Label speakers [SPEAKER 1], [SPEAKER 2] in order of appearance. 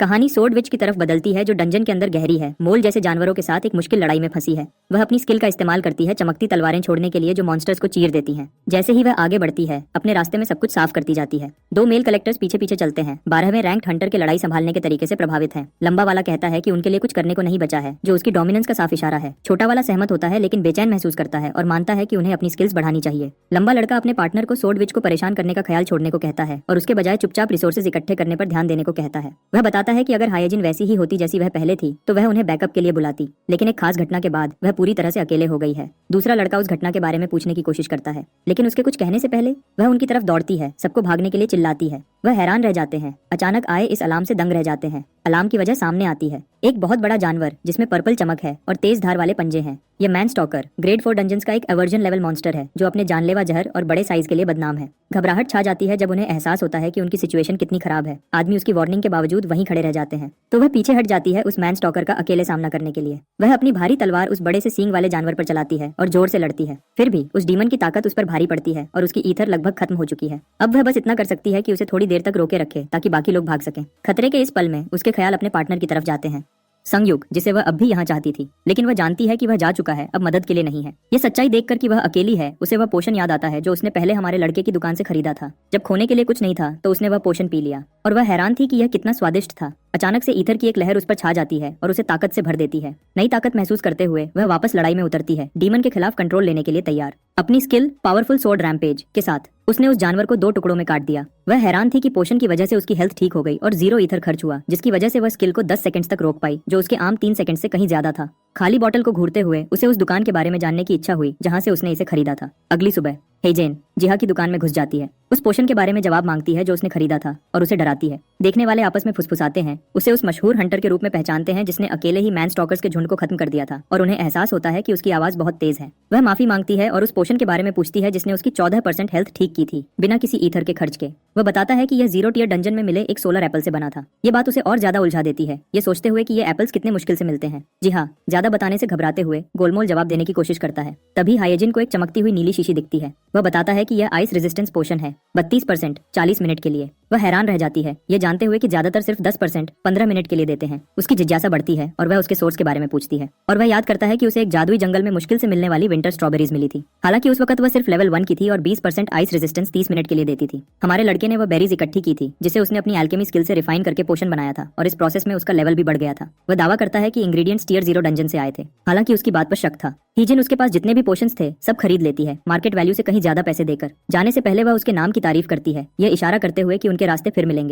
[SPEAKER 1] कहानी सोर्ड विच की तरफ बदलती है जो डंजन के अंदर गहरी है। मोल जैसे जानवरों के साथ एक मुश्किल लड़ाई में फंसी है। वह अपनी स्किल का इस्तेमाल करती है चमकती तलवारें छोड़ने के लिए जो मॉन्स्टर्स को चीर देती हैं। जैसे ही वह आगे बढ़ती है अपने रास्ते में सब कुछ साफ करती जाती है। दो मेल कलेक्टर्स पीछे पीछे चलते हैं। 12वें रैंक हंटर के लड़ाई संभालने के तरीके से प्रभावित है। लंबा वाला कहता है कि उनके लिए कुछ करने को नहीं बचा है, जो उसकी डोमिनेंस का साफ इशारा है। छोटा वाला सहमत होता है लेकिन बेचैन महसूस करता है और मानता है कि उन्हें अपनी स्किल्स बढ़ानी चाहिए। लंबा लड़का अपने पार्टनर को सोर्ड विच को परेशान करने का ख्याल छोड़ने को कहता है और उसके बजाय चुपचाप रिसोर्सेज इकट्ठे करने पर ध्यान देने को कहता है। वह बताता है कि अगर हाइजिन वैसी ही होती जैसी वह पहले थी तो वह उन्हें बैकअप के लिए बुलाती, लेकिन एक खास घटना के बाद वह पूरी तरह से अकेले हो गई है। दूसरा लड़का उस घटना के बारे में पूछने की कोशिश करता है, लेकिन उसके कुछ कहने से पहले वह उनकी तरफ दौड़ती है, सबको भागने के लिए चिल्लाती है। वह हैरान रह जाते हैं। अचानक आए इस अलार्म से दंग रह जाते हैं। अलार्म की वजह सामने आती है। एक बहुत बड़ा जानवर जिसमें पर्पल चमक है और तेज धार वाले पंजे हैं। यह मैन स्टॉकर ग्रेड 4 डंजन्स का एक एवर्जन लेवल मॉन्स्टर है जो अपने जानलेवा जहर और बड़े साइज के लिए बदनाम है। घबराहट छा जाती है जब उन्हें एहसास होता है कि उनकी सिचुएशन कितनी खराब है। आदमी उसकी वार्निंग के बावजूद वहीं खड़े रह जाते हैं, तो वह पीछे हट जाती है उस मैन स्टॉकर का अकेले सामना करने के लिए। वह अपनी भारी तलवार उस बड़े से सींग वाले जानवर पर चलाती है और जोर से लड़ती है। फिर भी उस डीमन की ताकत उस पर भारी पड़ती है और उसकी ईथर लगभग खत्म हो चुकी है। अब वह बस इतना कर सकती है कि उसे थोड़ी देर तक रोके रखे ताकि बाकी लोग भाग सकें। खतरे के इस पल में उसके ख्याल अपने पार्टनर की तरफ जाते हैं, संयुग, जिसे वह अब भी यहाँ चाहती थी, लेकिन वह जानती है कि वह जा चुका है, अब मदद के लिए नहीं है। ये सच्चाई देखकर कि वह अकेली है, उसे वह पोषण याद आता है जो उसने पहले हमारे लड़के की दुकान से खरीदा था। जब खोने के लिए कुछ नहीं था तो उसने वह पोषण पी लिया और वह हैरान थी कि यह कितना स्वादिष्ट था। अचानक से ईथर की एक लहर उस पर छा जाती है और उसे ताकत से भर देती है। नई ताकत महसूस करते हुए वह वापस लड़ाई में उतरती है, डीमन के खिलाफ कंट्रोल लेने के लिए तैयार। अपनी स्किल पावरफुल स्वॉर्ड रैम्पेज के साथ उसने उस जानवर को 2 टुकड़ों में काट दिया। वह हैरान थी कि पोषण की वजह से उसकी हेल्थ ठीक हो गई और 0 ईथर खर्च हुआ, जिसकी वजह से वह स्किल को 10 सेकंड्स तक रोक पाई, जो उसके आम 3 सेकंड से कहीं ज्यादा था। खाली बोतल को घूरते हुए उसे उस दुकान के बारे में जानने की इच्छा हुई जहां से उसने इसे खरीदा था। अगली सुबह हेजेन जिहा की दुकान में घुस जाती है। उस पोषण के बारे में जवाब मांगती है जो उसने खरीदा था और उसे डराती है। देखने वाले आपस में फुसफुसाते हैं, उसे उस मशहूर हंटर के रूप में पहचानते हैं जिसने अकेले ही मैन स्टॉकर्स के झुंड को खत्म कर दिया था, और उन्हें एहसास होता है कि उसकी आवाज बहुत तेज है। वह माफी मांगती है और उस पोषण के बारे में पूछती है जिसने उसकी 14% हेल्थ ठीक की थी बिना किसी ईथर के खर्च के। वह बताता है कि यह 0 टियर डंजन में मिले एक सोलर एप्पल से बना था। ये बात उसे और ज्यादा उलझा देती है, ये सोचते हुए कि ये एप्पल्स कितने मुश्किल से मिलते हैं। जी हाँ, ज्यादा बताने से घबराते हुए गोलमोल जवाब देने की कोशिश करता है। तभी हाइजिन को एक चमकती हुई नीली शीशी दिखती है। वह बताता है कि यह आइस रेजिस्टेंस पोशन है, 32% 40 मिनट के लिए। वह हैरान रह जाती है, ये जानते हुए कि ज्यादातर सिर्फ 10% 15 मिनट के लिए देते हैं। उसकी जिज्ञासा बढ़ती है और वह उसके सोर्स के बारे में पूछती है, और वह याद करता है कि उसे एक जादुई जंगल में मुश्किल से मिलने वाली विंटर स्ट्रॉबेरीज मिली थी। हालांकि उस वक्त वह सिर्फ लेवल 1 की थी और 20% आइस रेजिस्टेंस 30 मिनट के लिए देती थी। हमारे लड़के ने वह बेरीज इकट्ठी की थी जिसे उसने अपनी एल्केमी स्किल से रिफाइन करके पोषण बनाया था, और इस प्रोसेस में उसका लेवल भी बढ़ गया था। वह दावा करता है कि इंग्रेडिएंट्स टियर 0 डंजन से आए थे। हालांकि उसकी बात पर शक था। हीजिन उसके पास जितने भी पोशंस थे सब खरीद लेती है, मार्केट वैल्यू से कहीं ज्यादा पैसे देकर। जाने से पहले वह उसके नाम की तारीफ करती है, यह इशारा करते हुए कि उनके रास्ते फिर मिलेंगे।